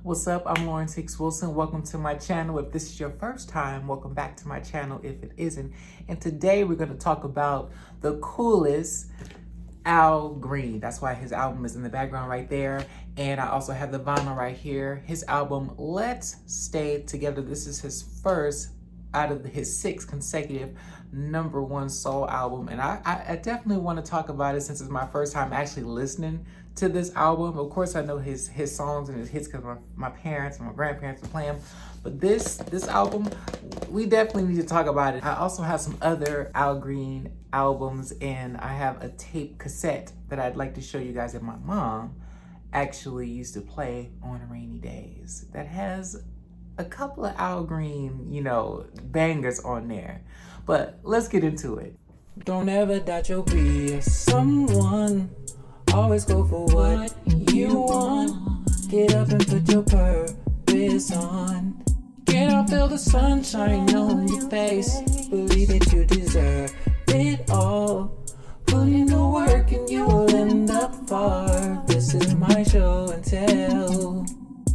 What's up? I'm Lawrence Hicks Wilson. Welcome to my channel. If this is your first time, welcome back to my channel if it isn't. And today we're going to talk about the coolest Al Green. That's why his album is in the background right there. And I also have the vinyl right here. His album, Let's Stay Together. This is his first out of his 6 consecutive #1 soul album. And I definitely want to talk about it since it's my first time actually listening to this album. Of course, I know his songs and his hits because my parents and my grandparents were playing. But this album, we definitely need to talk about it. I also have some other Al Green albums, and I have a tape cassette that I'd like to show you guys that my mom actually used to play on rainy days that has a couple of Al Green, bangers on there. But let's get into it. Don't ever doubt you'll be someone. Always go for what you want. Get up and put your purpose on. Get up, feel the sunshine on your face. Believe that you deserve it all. Put in the work and you will end up far. This is my show and tell.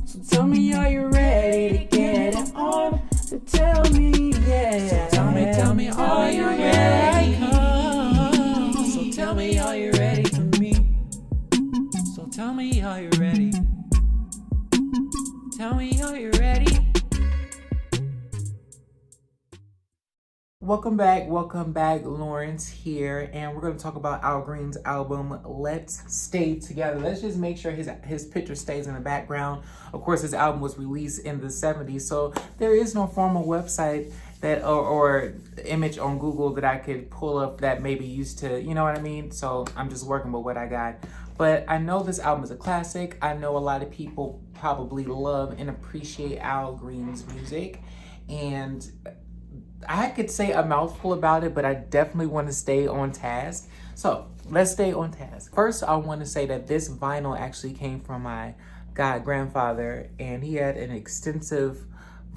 So tell me, are you ready to get it on? So tell me, yeah. So tell me, are you ready? So tell me, are you ready for me? So tell me, are you ready? Tell me, are you ready? Welcome back, Lawrence here, and we're going to talk about Al Green's album, Let's Stay Together. Let's just make sure his picture stays in the background. Of course, his album was released in the 70s, so there is no formal website that or image on Google that I could pull up that maybe used to, you know what I mean? So I'm just working with what I got. But I know this album is a classic. I know a lot of people probably love and appreciate Al Green's music, and I could say a mouthful about it, but I definitely want to stay on task. So let's stay on task. First, I want to say that this vinyl actually came from my grandfather, and he had an extensive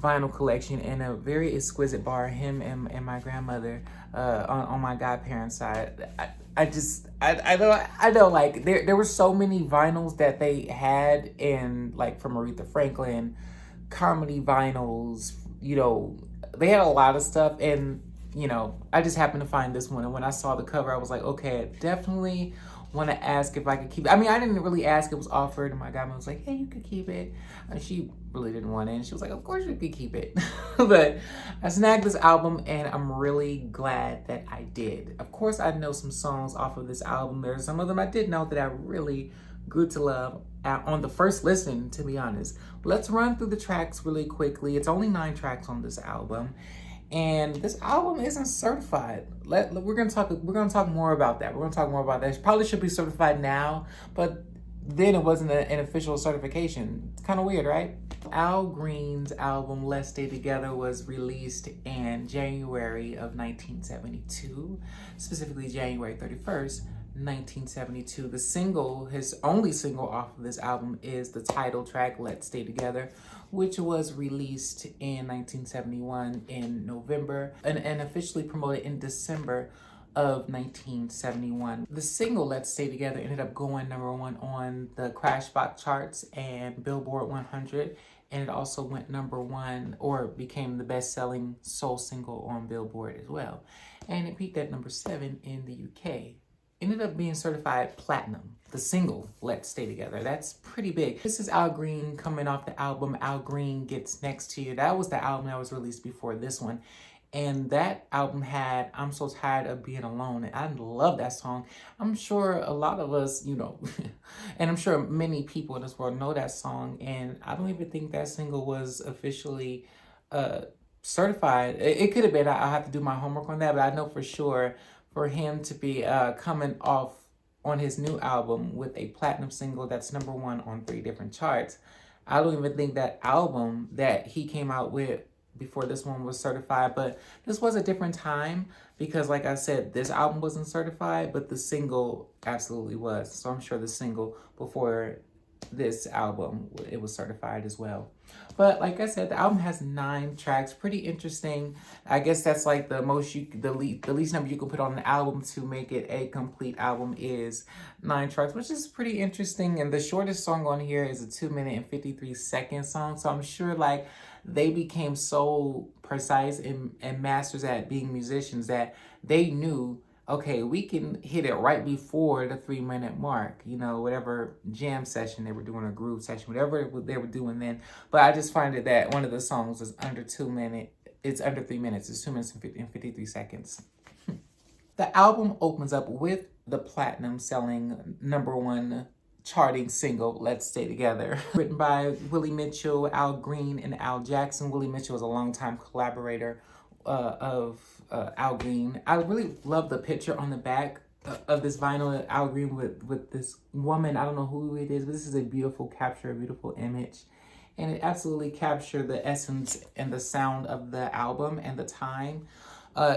vinyl collection in a very exquisite bar, him and my grandmother on my godparents' side. I know like there were so many vinyls that they had in, like, from Aretha Franklin, comedy vinyls, they had a lot of stuff, and I just happened to find this one, and when I saw the cover, I was like, okay, I definitely want to ask if I could keep it. I mean, I didn't really ask, it was offered, and my godmother was like, hey, you could keep it, and she really didn't want it, and she was like, of course you could keep it. But I snagged this album, and I'm really glad that I did. Of course, I know some songs off of this album. There's some of them I did know that I really grew to love on the first listen, to be honest. Let's run through the tracks really quickly. It's only 9 tracks on this album, and this album isn't certified. We're gonna talk more about that. We're gonna talk more about that. It probably should be certified now, but then it wasn't an official certification. It's kind of weird, right? Al Green's album Let's Stay Together was released in January of 1972, specifically January 31st. 1972. The single, his only single off of this album, is the title track, Let's Stay Together, which was released in 1971 in November and officially promoted in December of 1971. The single Let's Stay Together ended up going #1 on the Crashbox charts and Billboard 100, and it also went #1, or became the best-selling soul single on Billboard as well. And it peaked at #7 in the UK. Ended up being certified platinum, the single Let's Stay Together. That's pretty big. This is Al Green coming off the album Al Green Gets Next to You. That was the album that was released before this one, and that album had I'm So Tired of Being Alone, and I love that song. I'm sure a lot of us, and I'm sure many people in this world know that song, and I don't even think that single was officially certified. It could have been. I'll have to do my homework on that, but I know for sure for him to be coming off on his new album with a platinum single that's #1 on 3 different charts. I don't even think that album that he came out with before this one was certified, but this was a different time because, like I said, this album wasn't certified, but the single absolutely was. So I'm sure the single before this album, it was certified as well. But like I said, the album has 9 tracks, pretty interesting. I guess that's like the least number you can put on an album to make it a complete album is 9 tracks, which is pretty interesting. And the shortest song on here is a 2-minute and 53-second song. So I'm sure like they became so precise and masters at being musicians that they knew, okay, we can hit it right before the 3-minute mark, you know, whatever jam session they were doing or groove session, whatever they were doing then. But I just find it that one of the songs is under 2 minutes. It's under 3 minutes. It's 2 minutes and 53 seconds. The album opens up with the platinum selling #1 charting single, Let's Stay Together. Written by Willie Mitchell, Al Green, and Al Jackson. Willie Mitchell was a longtime collaborator of Al Green. I really love the picture on the back of this vinyl, Al Green with this woman. I don't know who it is, but this is a beautiful capture, a beautiful image. And it absolutely captured the essence and the sound of the album and the time.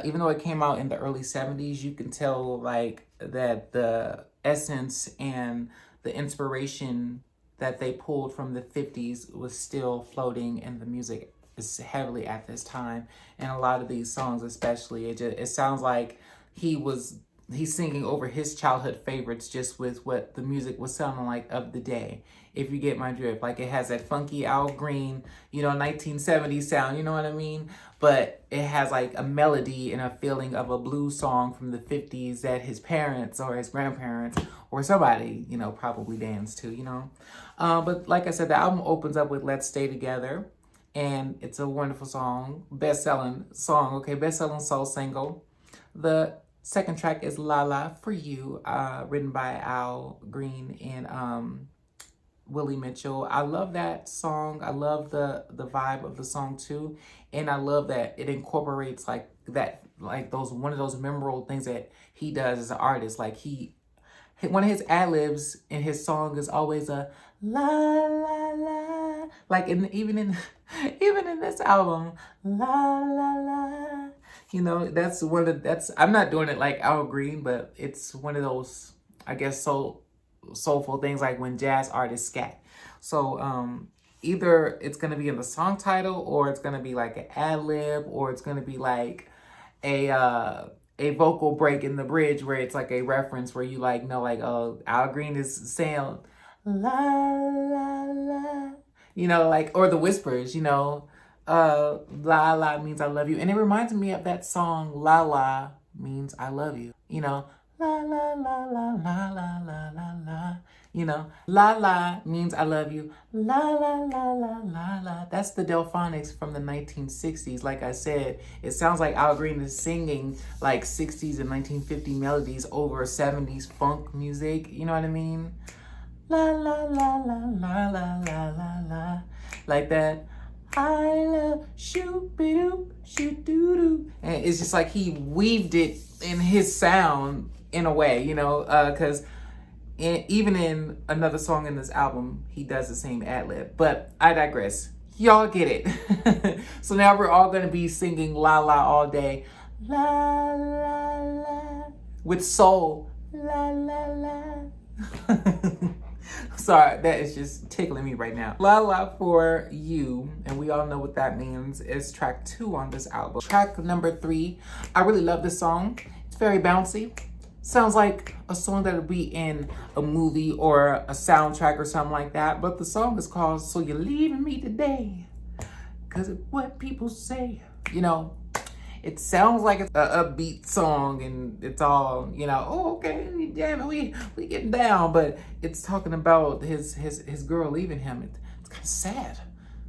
Even though it came out in the early 70s, you can tell like that the essence and the inspiration that they pulled from the 50s was still floating in the music is heavily at this time. And a lot of these songs especially, it sounds like he's singing over his childhood favorites just with what the music was sounding like of the day, if you get my drift. Like it has that funky Al Green, you know, 1970s sound, you know what I mean? But it has like a melody and a feeling of a blues song from the 50s that his parents or his grandparents or somebody, you know, probably danced to, you know? But like I said, the album opens up with Let's Stay Together. And it's a wonderful song, best-selling song, okay, best-selling soul single. The second track is La La For You, written by Al Green and Willie Mitchell. I love that song. I love the vibe of the song too. And I love that it incorporates like that, like one of those memorable things that he does as an artist. Like one of his ad-libs in his song is always a la la la. Like even in this album, la la la. You know, that's I'm not doing it like Al Green, but it's one of those, I guess, soulful things like when jazz artists scat. So either it's gonna be in the song title, or it's gonna be like an ad-lib, or it's gonna be like a vocal break in the bridge where it's like a reference where you like know like, oh, Al Green is saying la la la, you know, like, or the whispers, you know, la la means I love you. And it reminds me of that song, La La Means I Love You, you know, la la la la la la la la la, you know, la la means I love you, la la la la la la. That's the Delphonics from the 1960s. Like I said, it sounds like Al Green is singing like 60s and 1950 melodies over 70s funk music, you know what I mean? La la la la la la la la la, like that. I love shoop-be-doop, shoot-doo-doo. And it's just like he weaved it in his sound in a way, you know, because even in another song in this album, he does the same ad-lib. But I digress. Y'all get it. So now we're all going to be singing La La all day. La la la. With soul. La la la. Sorry, that is just tickling me right now. La La For You, and we all know what that means, is track 2 on this album. Track number 3, I really love this song. It's very bouncy. Sounds like a song that would be in a movie or a soundtrack or something like that. But the song is called So You're Leaving Me Today, 'Cause of What People Say. You know, it sounds like it's a upbeat song and it's all, you know, oh, okay, damn it, we getting down. But it's talking about his girl leaving him. It's kind of sad.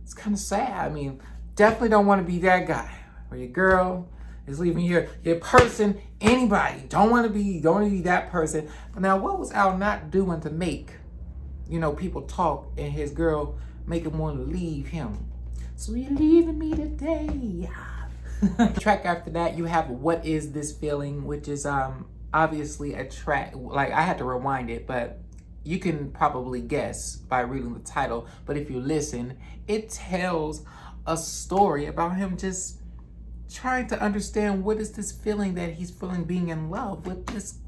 It's kind of sad. I mean, definitely don't want to be that guy where your girl is leaving your person, anybody. Don't want to be that person. But now, what was Al not doing to make, you know, people talk and his girl make him want to leave him? So you're leaving me today. Track after that, you have What Is This Feeling, which is obviously a track, like I had to rewind it, but you can probably guess by reading the title. But if you listen, it tells a story about him just trying to understand what is this feeling that he's feeling being in love with this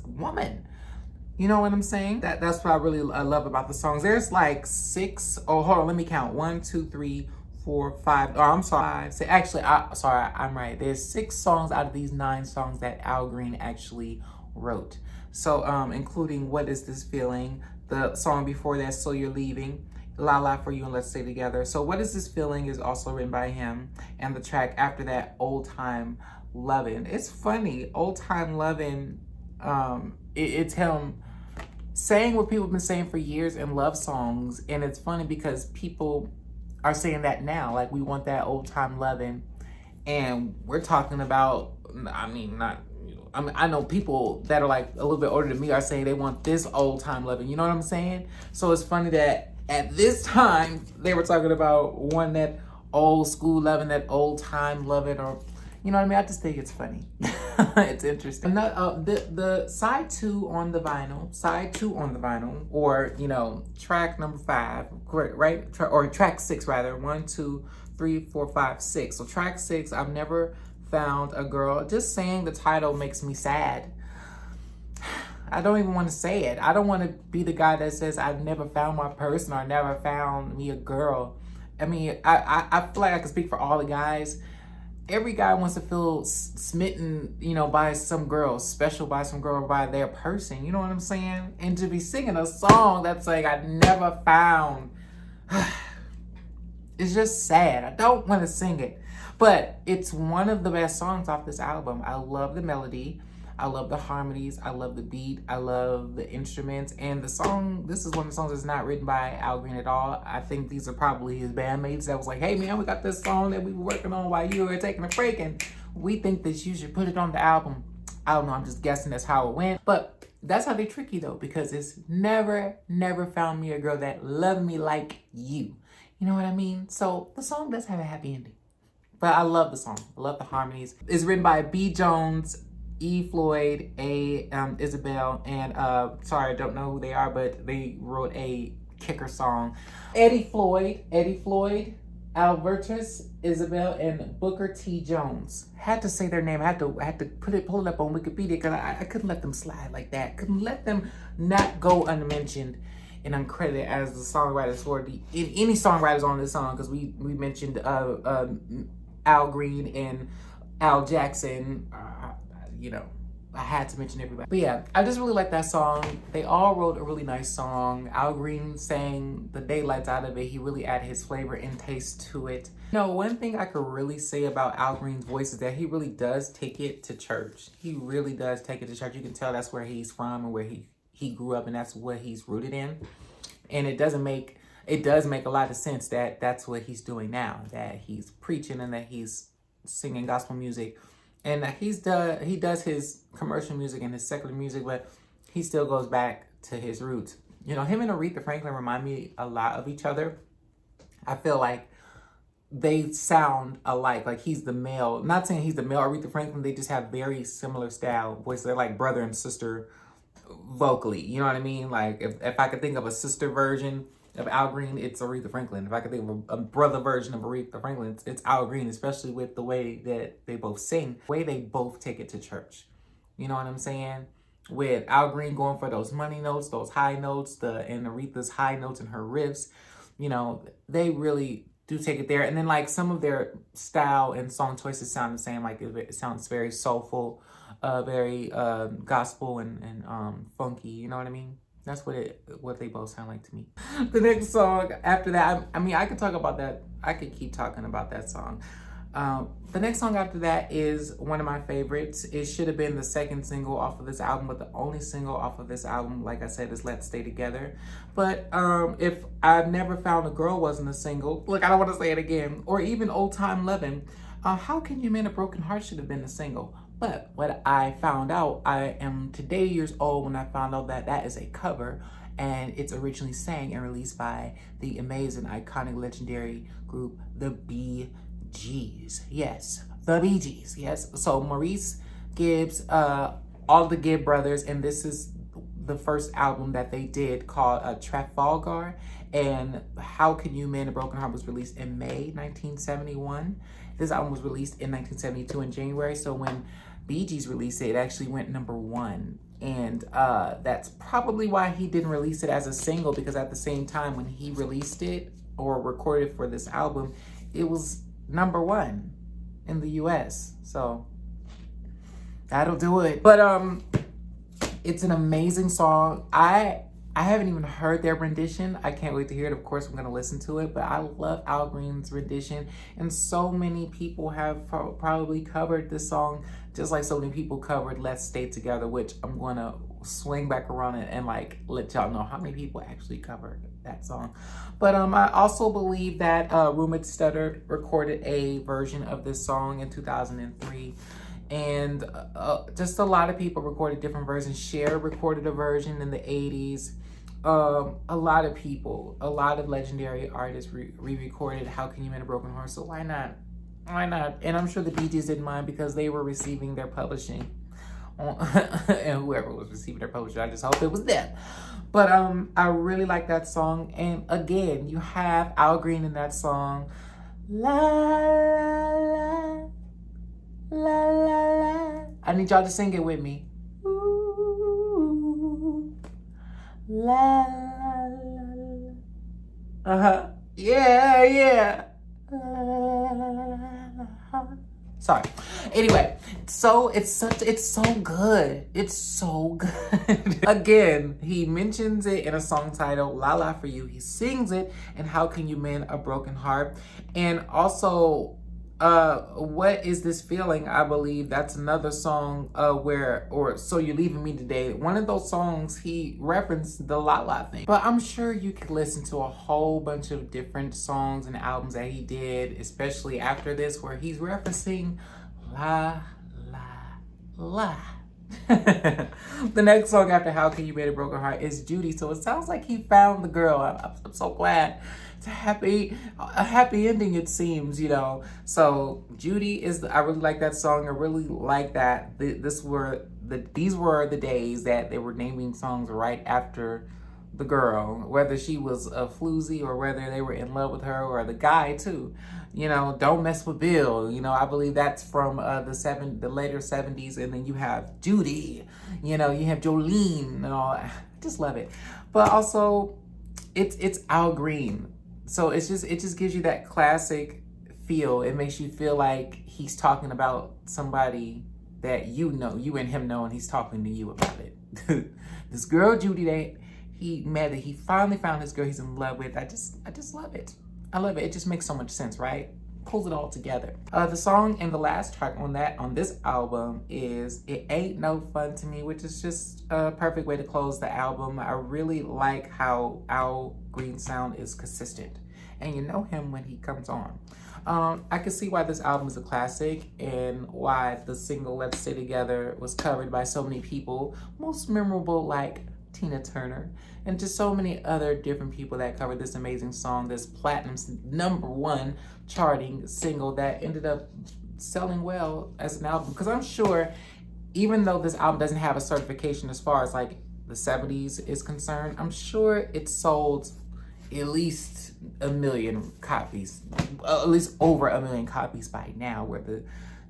woman. You know what I'm saying? That's what I love about the songs. There's like six. Oh, hold on, let me count. 1, 2, 3, 4, 5. Oh, I'm sorry. So actually, I'm right. There's 6 songs out of these 9 songs that Al Green actually wrote. So, including What Is This Feeling, the song before that, So You're Leaving, La La For You and Let's Stay Together. So What Is This Feeling is also written by him. And the track after that, Old Time Lovin'. It's funny, Old Time Lovin', it's him saying what people have been saying for years in love songs. And it's funny because people are saying that now, like we want that old time loving. And we're talking about, I mean, I know people that are like a little bit older than me are saying they want this old time loving. You know what I'm saying? So it's funny that at this time they were talking about one that old school loving, that old time loving, or you know what I mean? I just think it's funny. It's interesting. The side 2 on the vinyl, or you know, track number 5, right? Or track 6 rather. 1, 2, 3, 4, 5, 6. So track 6, I've never found a girl. Just saying the title makes me sad. I don't even want to say it. I don't want to be the guy that says I've never found my person or never found me a girl. I mean, I feel like I can speak for all the guys. Every guy wants to feel smitten, you know, by some girl, special by some girl, by their person. You know what I'm saying? And to be singing a song that's like, I never found, it's just sad. I don't want to sing it. But it's one of the best songs off this album. I love the melody. I love the harmonies. I love the beat. I love the instruments. And the song, this is one of the songs that's not written by Al Green at all. I think these are probably his bandmates that was like, hey man, we got this song that we were working on while you were taking a break, and we think that you should put it on the album. I don't know, I'm just guessing that's how it went. But that's how they trick you though, because it's never found me a girl that loved me like you. You know what I mean? So the song does have a happy ending. But I love the song. I love the harmonies. It's written by B. Jones, E. Floyd, A. Isabel, and sorry, I don't know who they are, but they wrote a kicker song. Eddie Floyd, Albertus Isabel, and Booker T. Jones. Had to say their name. I had to pull it up on Wikipedia because I couldn't let them slide like that. Couldn't let them not go unmentioned and uncredited as the songwriters for any songwriters on this song, because we mentioned Al Green and Al Jackson. You know, I had to mention everybody. But yeah, I just really like that song. They all wrote a really nice song. Al Green sang the daylights out of it. He really added his flavor and taste to it. You know, one thing I could really say about Al Green's voice is that he really does take it to church. He really does take it to church. You can tell that's where he's from and where he grew up, and that's what he's rooted in. And it does make a lot of sense that that's what he's doing now, that he's preaching and that he's singing gospel music. And he does his commercial music and his secular music, but he still goes back to his roots. You know, him and Aretha Franklin remind me a lot of each other. I feel like they sound alike. Like he's the male. Not saying he's the male Aretha Franklin. They just have very similar style voices. They're like brother and sister vocally. You know what I mean? Like if I could think of a sister version of Al Green, it's Aretha Franklin. If I could think of a brother version of Aretha Franklin, it's Al Green, especially with the way that they both sing, the way they both take it to church. You know what I'm saying? With Al Green going for those money notes, those high notes, and Aretha's high notes and her riffs, you know, they really do take it there. And then like some of their style and song choices sound the same. Like it sounds very soulful, very gospel and funky. You know what I mean? That's what they both sound like to me. The next song after that, I mean, I could talk about that. I could keep talking about that song. The next song after that is one of my favorites. It should have been the second single off of this album, but the only single off of this album, like I said, is Let's Stay Together. But if I've Never Found a Girl wasn't a single, look, I don't want to say it again, or even Old Time Lovin', How Can You Mend a Broken Heart should have been a single. But what I found out, I am today years old when I found out that that is a cover, and it's originally sang and released by the amazing, iconic, legendary group, the Bee Gees. Yes, the Bee Gees. Yes. So Maurice Gibbs, all the Gibb brothers, and this is the first album that they did called Trafalgar, and How Can You Mend a Broken Heart was released in May 1971. This album was released in 1972 in January. So when Bee Gees released it, it actually went #1. And that's probably why he didn't release it as a single, because at the same time when he released it or recorded for this album, it was #1 in the US. So that'll do it. But it's an amazing song. I haven't even heard their rendition. I can't wait to hear it. Of course, I'm going to listen to it. But I love Al Green's rendition. And so many people have probably covered this song, just like so many people covered Let's Stay Together, which I'm going to swing back around and like let y'all know how many people actually covered that song. But I also believe that Rumit Studdard recorded a version of this song in 2003. And just a lot of people recorded different versions. Cher recorded a version in the 80s. A lot of people, a lot of legendary artists re-recorded How Can You Mend a Broken Heart? So why not? Why not? And I'm sure the Bee Gees didn't mind because they were receiving their publishing. And whoever was receiving their publishing, I just hope it was them. But I really like that song. And again, you have Al Green in that song. La, la, la. La la la. I need y'all to sing it with me. Ooh, la la la. Uh-huh. Yeah, yeah. La, la, la. Sorry. Anyway, so it's so good. It's so good. Again, he mentions it in a song titled La La For You. He sings it in How Can You Mend a Broken Heart? And also What Is This Feeling? I believe that's another song or So You're Leaving Me Today. One of those songs he referenced the La La thing. But I'm sure you could listen to a whole bunch of different songs and albums that he did, especially after this, where he's referencing La La La. The next song after How Can You Mend a Broken Heart is Judy. So it sounds like he found the girl. I'm so glad. It's a happy ending, it seems, you know. So Judy I really like that song. I really like that. These were the days that they were naming songs right after the girl, whether she was a floozy or whether they were in love with her, or the guy too. You know, Don't Mess with Bill. You know, I believe that's from the later 70s. And then you have Judy. You know, you have Jolene and all. I just love it. But also, it's Al Green. So it just gives you that classic feel. It makes you feel like he's talking about somebody that you know, you and him know, and he's talking to you about it. This girl Judy that he finally found his girl he's in love with. I just love it. I love it. It just makes so much sense, right? Pulls it all together. The song and the last track on this album is It Ain't No Fun to Me, which is just a perfect way to close the album. I really like how Al Green's sound is consistent, and you know him when he comes on. I can see why this album is a classic and why the single Let's Stay Together was covered by so many people, most memorable like Tina Turner, and just so many other different people that covered this amazing song, this platinum #1 charting single that ended up selling well as an album. Because I'm sure, even though this album doesn't have a certification as far as like the 70s is concerned, I'm sure it sold at least 1 million copies, at least over 1 million copies by now, where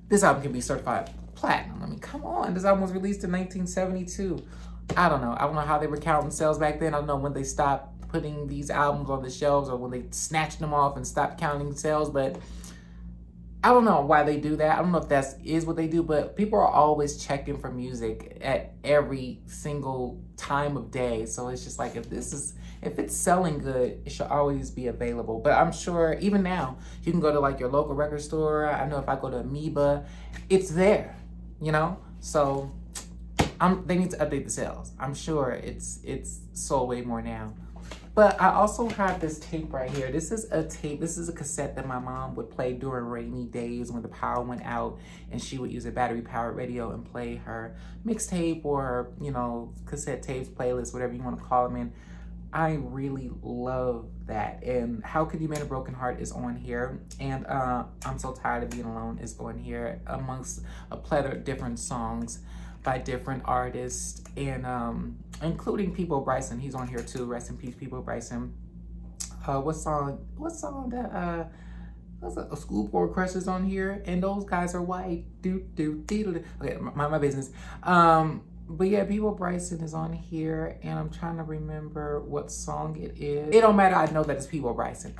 this album can be certified platinum. I mean, come on, this album was released in 1972. I don't know how they were counting sales back then. I don't know when they stopped putting these albums on the shelves or when they snatched them off and stopped counting sales, but I don't know why they do that. I don't know if that is what they do, but people are always checking for music at every single time of day. So it's just like, if it's selling good, it should always be available. But I'm sure even now, you can go to like your local record store. I know if I go to Amoeba, it's there, you know? So they need to update the sales. I'm sure it's sold way more now. But I also have this tape right here. This is a cassette that my mom would play during rainy days when the power went out, and she would use a battery-powered radio and play her mixtape or her, you know, cassette tapes, playlists, whatever you want to call them in. I really love that. And How Could You Mend a Broken Heart is on here. And I'm So Tired of Being Alone is on here, amongst a plethora of different songs by different artists, and including Peabo Bryson. He's on here too. Rest in peace, Peabo Bryson. What song There's a Schoolboy Crush is on here, and those guys are white. Okay, my business. But yeah, Peabo Bryson is on here, and I'm trying to remember what song it is. It don't matter. I know that it's Peabo Bryson.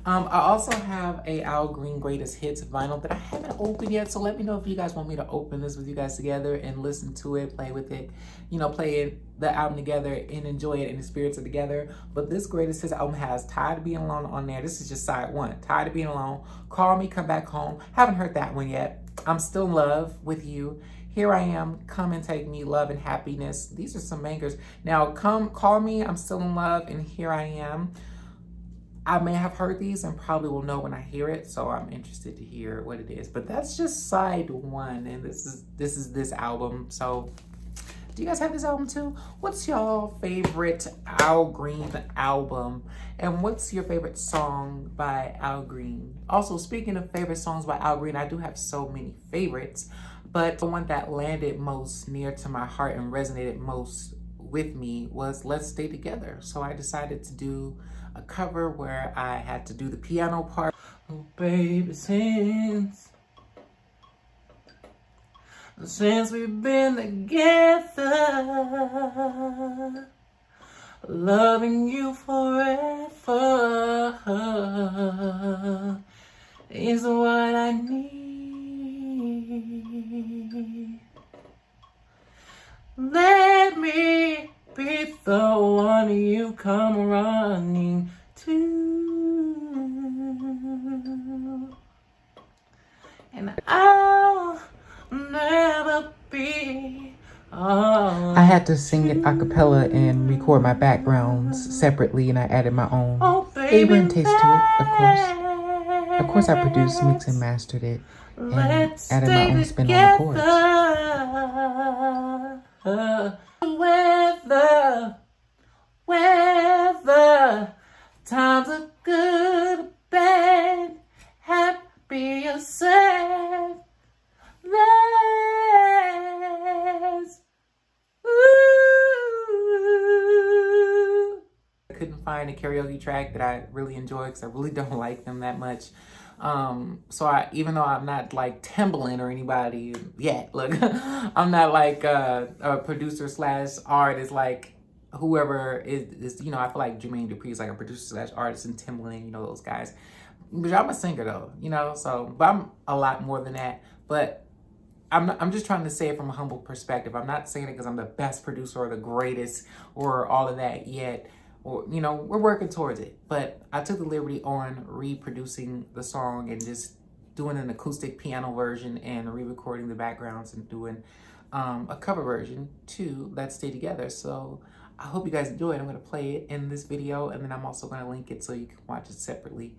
I also have a Al Green Greatest Hits vinyl that I haven't opened yet. So let me know if you guys want me to open this with you guys together and listen to it, play with it, you know, play the album together and enjoy it and experience it together. But this Greatest Hits album has Tired of Being Alone on there. This is just side one. Tired of Being Alone. Call Me, Come Back Home. Haven't heard that one yet. I'm Still in Love with You. Here I Am, Come and Take Me, Love and Happiness. These are some bangers. Now, Call Me, I'm Still in Love, and Here I Am. I may have heard these and probably will know when I hear it, so I'm interested to hear what it is. But that's just side one, and this is this album. So, do you guys have this album too? What's y'all favorite Al Green album? And what's your favorite song by Al Green? Also, speaking of favorite songs by Al Green, I do have so many favorites. But the one that landed most near to my heart and resonated most with me was Let's Stay Together. So I decided to do a cover where I had to do the piano part. Oh, baby, since we've been together, loving you forever is what I need. Let me be the one you come running to, and I'll never be alone. I had to sing it a cappella and record my backgrounds separately, and I added my own flavor and taste to it, of course. Of course, I produced, mixed, and mastered it, and added my own spin on the chords. Whether times are good or bad, happy or sad, let's I couldn't find a karaoke track that I really enjoy because I really don't like them that much. So even though I'm not like Timbaland or anybody yet, look, I'm not like a producer slash artist like whoever is, you know, I feel like Jermaine Dupri is like a producer slash artist and Timbaland, you know, those guys. But I'm a singer though, you know, so, but I'm a lot more than that. But I'm just trying to say it from a humble perspective. I'm not saying it because I'm the best producer or the greatest or all of that yet. Or, you know, we're working towards it. But I took the liberty on reproducing the song and just doing an acoustic piano version and re-recording the backgrounds and doing a cover version to Let's Stay Together. So I hope you guys enjoy it. I'm going to play it in this video, and then I'm also going to link it so you can watch it separately.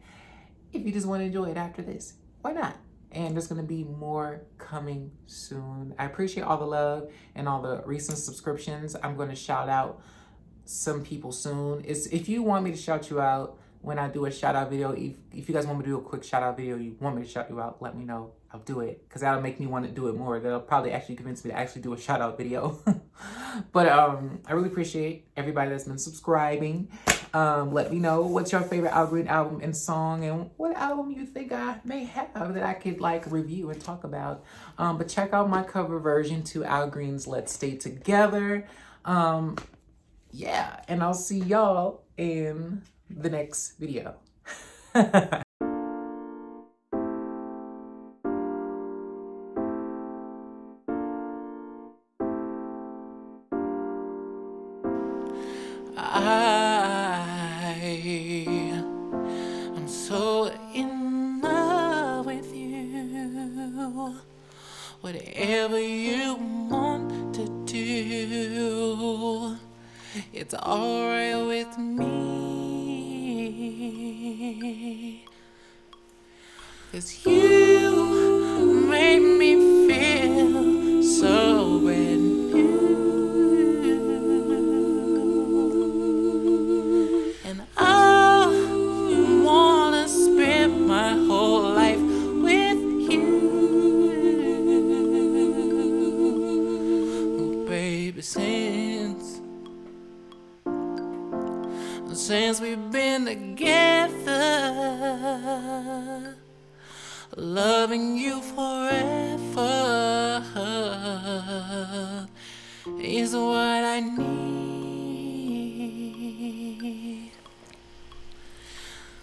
If you just want to enjoy it after this, why not? And there's going to be more coming soon. I appreciate all the love and all the recent subscriptions. I'm going to shout out some people soon. If you want me to shout you out when I do a shout out video, if you guys want me to do a quick shout out video, you want me to shout you out, let me know. I'll do it because that'll make me want to do it more. That'll probably actually convince me to actually do a shout out video. But I really appreciate everybody that's been subscribing. Let me know what's your favorite Al Green album and song, and what album you think I may have that I could like review and talk about. But check out my cover version to Al Green's Let's Stay Together. Yeah, and I'll see y'all in the next video. I'm so in love with you. Whatever you want to do, it's alright with me. 'Cause you made me feel so brand new. And I wanna spend my whole life with you. Baby, since we've been together, Loving you forever is what I need.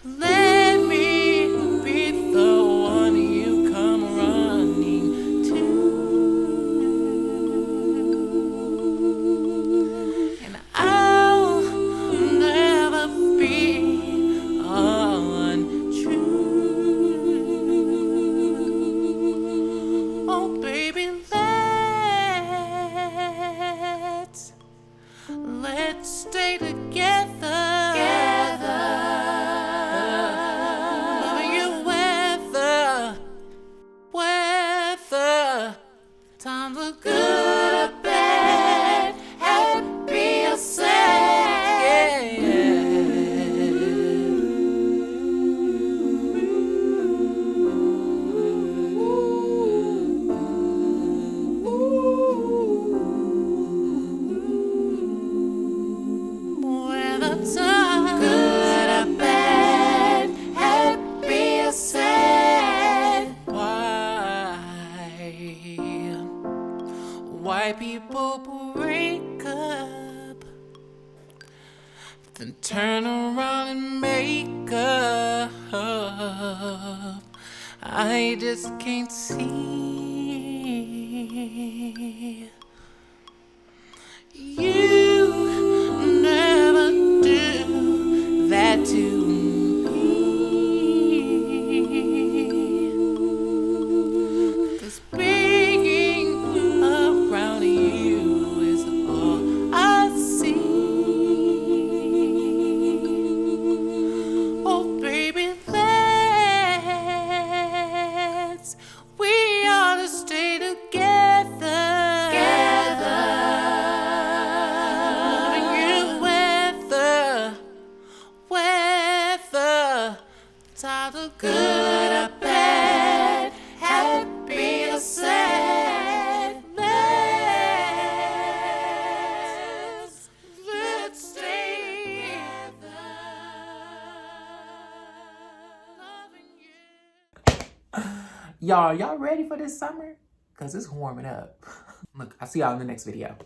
Let me be the one you come running to, and I'll never be untrue. Oh baby, let's stay together. Loving you whether times are good or bad, happy or sad. Whether times good or bad, happy or sad. Why people break up, then turn around and make up? I just can't see. You never do that to me, 'cause being around you is all I see. Oh baby, we ought to stay together. Loving you whether times are good or bad, happy or sad. Let's stay together. Loving you. Y'all ready for this summer? Cause it's warming up. Look, I'll see y'all in the next video.